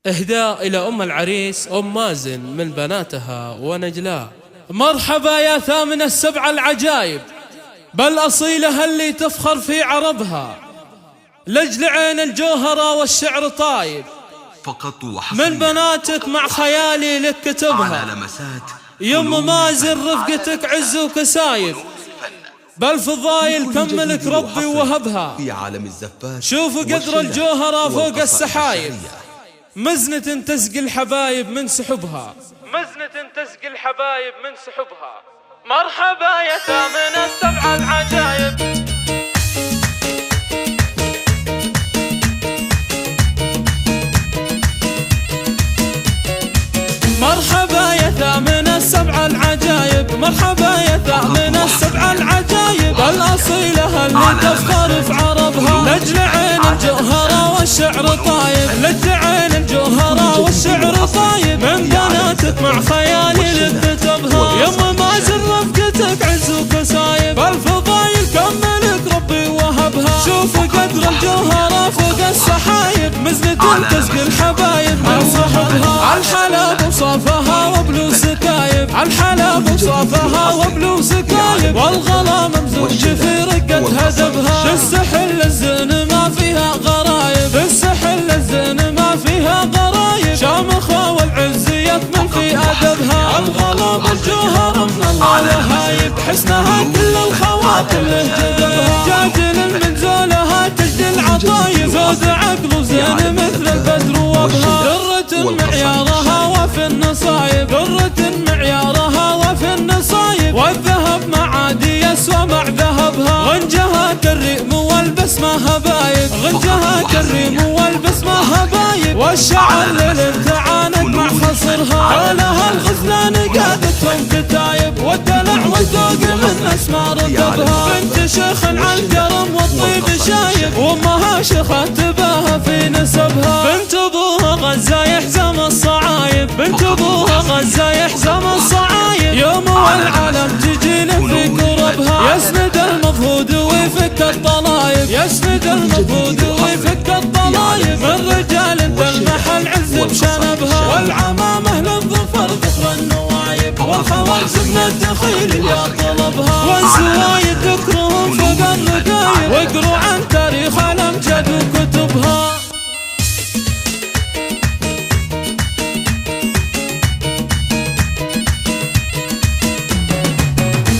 إهداء إلى أم العريس أم مازن من بناتها ونجلاء. مرحبا يا ثامن السبع العجايب، بل أصيلها اللي تفخر في عربها، لجل عين الجوهرة والشعر طايب، فقط من بناتك مع خيالي لك كتبها. يم مازن رفقتك عز وكسايب، بل فضايل كملك ربي وهبها. شوفوا قدر الجوهرة فوق السحايب، مزنة تسقي الحبايب من سحبها، مزنة تسقي الحبايب من سحبها. مرحبا يا ثامن السبع العجايب. مرحبا يا ثامن السبع العجايب، مرحبا يا ثامن السبع العجايب، الأصيلة اللي تفخر في عربها، لجل عين الجوهرة والشعر طايب، لجل عين الجوهرة والشعر طايب، من بناتك مع خيالي لك كتبها. يم مازن رفقتك عز وكسايب، الفضايل كملك ربي وهبها. شوف قدر الجوهرة فوق السحايب، مزنة تسقي الحبايب من صحبها. الحلب وصافها وبلو سكايب، الحلب وصافها وبلو سكايب، والغلا ممزوج في رقة هدبها. السحل الزين ما فيها غرايب، السحل الزين ما فيها غرايب، شامخة والعز يكمل في أدبها. الغلا بالجوهر من الله وهايب، حسنها كل الخواطر له جذبها. جاجل من زولها تجدي العطايب، زود عقل وزين مثل البدر وابها. درة معيارها وفي النصايب، درة معيارها وفي النصايب، والذهب معادي يسوى مع ذهبها. غنجها كالريم والبسمة هبايب، غنجها كالريم والبسمة هبايب، والشعر للامتعانك مع خصرها. حولها الغزلان قادتهم كتايب، والدلع والذوق من اسمار ركبها. بنت شيخ على الكرم والطيب شايب، وامها شيخة تباها في نسبها. بنت ابوها غزة يحزم الصعايب، بنت ابوها غزة يحزم الصعايب، يوم والعالم تجي له في كربها. يسند المفهود ويفك الطلايب، يسند المفهود ويفك الطلايب، من رجال تلمح العز بشنبها. والعمامة للظفر ذكر النوايب، والخوارز من الدخيل يا طلبها. والزوايد ذكرهم فوق الرقايب، واقروا عن تاريخ الامجاد وكتبها.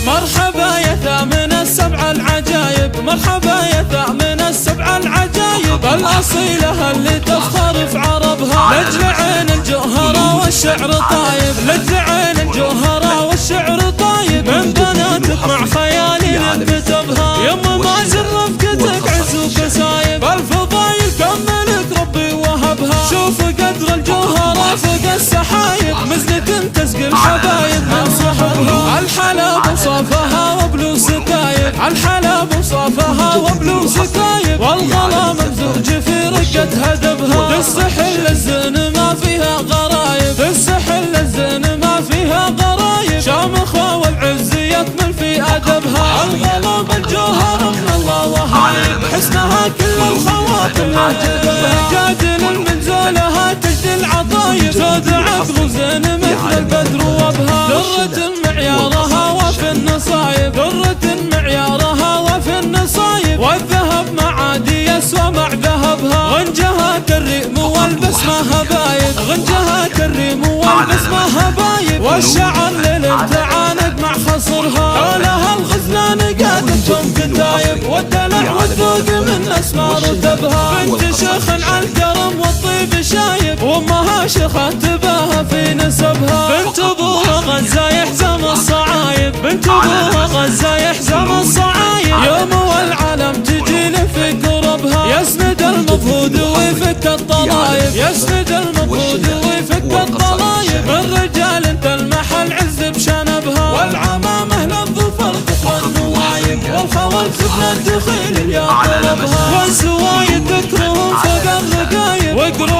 مرحبا يا ثامن السبع العجايب، مرحبا يا ثامن السبع العجايب، الأصيلة اللي تفخر في عربها، لجل عين الجوهرة والشعر طايب، لجل عين الجوهرة والشعر طايب، من بناتك مع خيالي لك كتبها. يم مازن رفقتك عز وكسايب، الفضايل كملك ربي وهبها. شوف قدر الجوهرة فوق السحايب، مزنة تسقي الحبايب من صحبها. الحلب وصافها وبلو سكايب، الحلب وصافها وبلو سكايب، والغلا ممزوج في رقة هدبها. السحل الزين ما فيها غرايب، السحل الزين ما فيها غرايب، شامخة والعز يكمل في أدبها. الغلا بالجوهر من الله وهايب، حسنها كل الخواطر له جذبها. جادل من زولها تجدي العطايب، زود عقل وزين مثل البدر وابها. درة معيارها وفي النصايب، درة معيارها وفي النصايب، والذهب معادي يسوى مع ذهبها. غنجها كالريم والبسمة هبايب، غنجها كالريم والبسمة هبايب، والشعر للامتعانك مع خصرها. حولها الغزلان قادتهم كتايب، والدلع والذوق من اسمار ركبها. بنت شيخ على الكرم والطيب شايب، وامها شيخة تباها في نسبها. بنت ابوها غزة يحزم الصعايب، بنت ابوها غزة يحزم الصعايب، يوم والعالم تجي له في كربها. يسند المفهود ويفك الطلايب، يسند المفهود ويفك الطلايب، من رجال تلمح العز بشنبها. والعمامة للظفر ذكر النوايب، والخوارز من الدخيل يا طلبها. والزوايد ذكرهم فوق الرقايب، واقروا